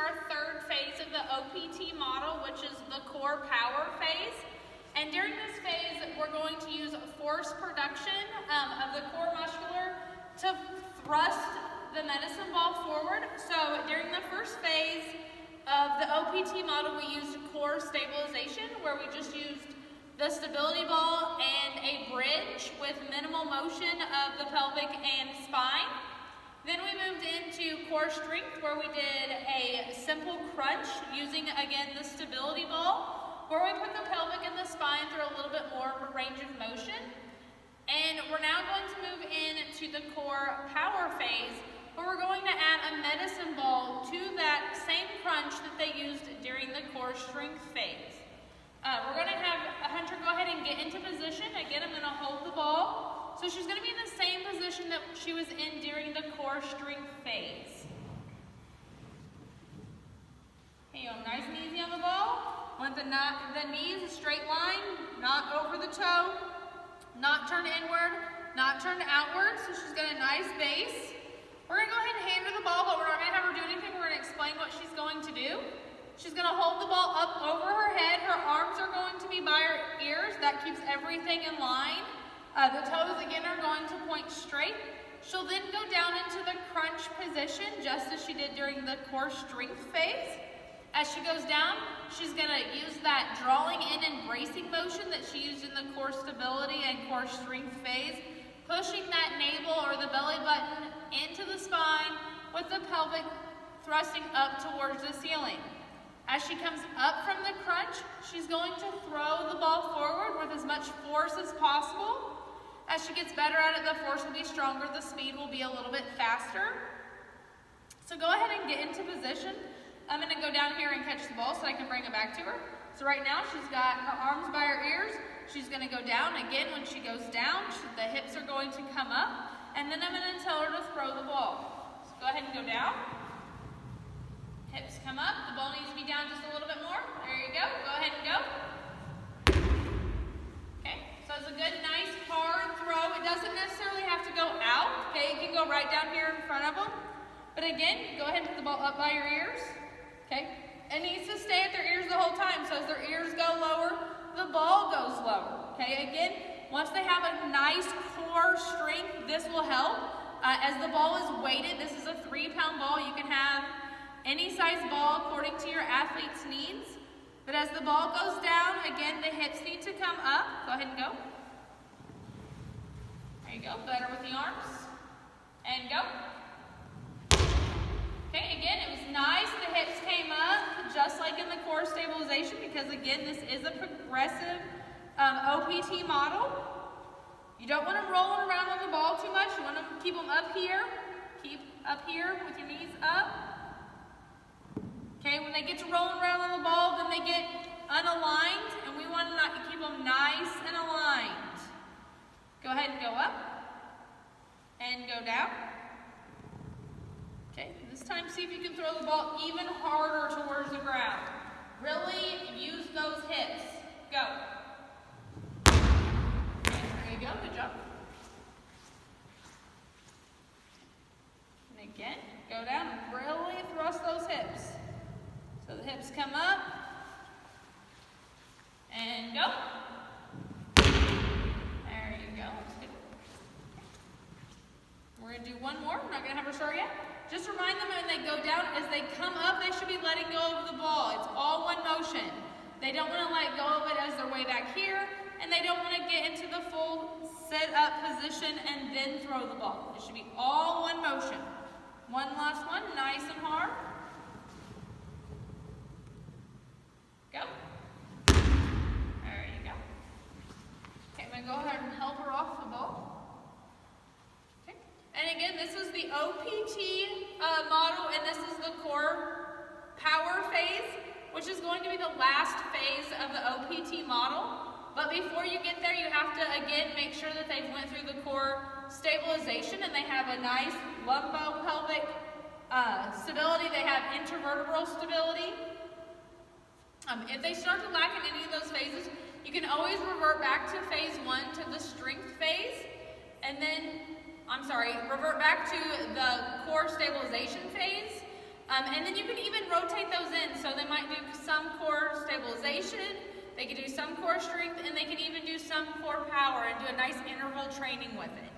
our third phase of the OPT model, which is the core power phase. And during this phase, we're going to use force production of the core muscular to thrust the medicine ball forward. So during the first phase of the OPT model, we used core stabilization, where we just used the stability ball and a bridge with minimal motion of the pelvic and spine. Then we moved into core strength, where we did a simple crunch using, again, the stability ball, where we put the pelvic and the spine through a little bit more range of motion. And we're now going to move into the core power phase, where we're going to add a medicine ball to that same crunch that they used during the core strength phase. We're going to have Hunter go ahead and get into position. Again, I'm going to hold the ball. So she's going to be in the same position that she was in during the core strength phase. Okay, nice and easy on the ball. Want the knees a straight line, not over the toe, not turn inward, not turn outward. So she's got a nice base. We're going to go ahead and hand her the ball, but we're not going to have her do anything. We're going to explain what she's going to do. She's going to hold the ball up over her head. Her arms are going to be by her ears. That keeps everything in line. The toes, again, are going to point straight. She'll then go down into the crunch position, just as she did during the core strength phase. As she goes down, she's going to use that drawing in and bracing motion that she used in the core stability and core strength phase, pushing that navel or the belly button into the spine with the pelvic thrusting up towards the ceiling. As she comes up from the crunch, she's going to throw the ball forward with as much force as possible. As she gets better at it, the force will be stronger, the speed will be a little bit faster. So go ahead and get into position. I'm going to go down here and catch the ball so I can bring it back to her. So right now she's got her arms by her ears. She's going to go down. Again, when she goes down, the hips are going to come up. And then I'm going to tell her to throw the ball. So go ahead and go down. Hips come up. The ball needs to be down just a little bit more. There you go. Go ahead and go. Okay, so it's a good, nice, hard throw. It doesn't necessarily have to go out. Okay, it can go right down here in front of them. But again, go ahead and put the ball up by your ears. Okay, it needs to stay at their ears the whole time. So as their ears go lower, the ball goes lower. Okay, again, once they have a nice core strength, this will help. As the ball is weighted, this is a 3-pound ball. You can have any size ball according to your athlete's needs. But as the ball goes down, again, the hips need to come up. Go ahead and go. There you go. Better with the arms. And go. Okay, again, it was nice. The hips came up, just like in the core stabilization, because again, this is a progressive OPT model. You don't want them rolling around on the ball too much. You want to keep them up here. Keep up here with your knees up. Okay, when they get to rolling around on the ball, then they get unaligned, and we want to keep them nice and aligned. Go ahead and go up, and go down. Okay, this time see if you can throw the ball even harder towards the ground. Really use those hips. Go. Okay, there you go, good job. And again, go down and really thrust those hips. So the hips come up, and go. There you go, that's good. We're going to do one more. We're not going to have her start yet. Just remind them when they go down, as they come up, they should be letting go of the ball. It's all one motion. They don't want to let go of it as they're way back here, and they don't want to get into the full sit-up position and then throw the ball. It should be all one motion. One last one, nice and hard. Go. There you go. Okay, I'm going to go ahead and help her off the ball. Okay. And again, this is the OPT model, and this is the core power phase, which is going to be the last phase of the OPT model. But before you get there, you have to, again, make sure that they've went through the core stabilization and they have a nice lumbopelvic stability. They have intervertebral stability. If they start to lack in any of those phases, you can always revert back to phase 1 to the strength phase, and then, revert back to the core stabilization phase, And then you can even rotate those in. So they might do some core stabilization, they can do some core strength, and they can even do some core power and do a nice interval training with it.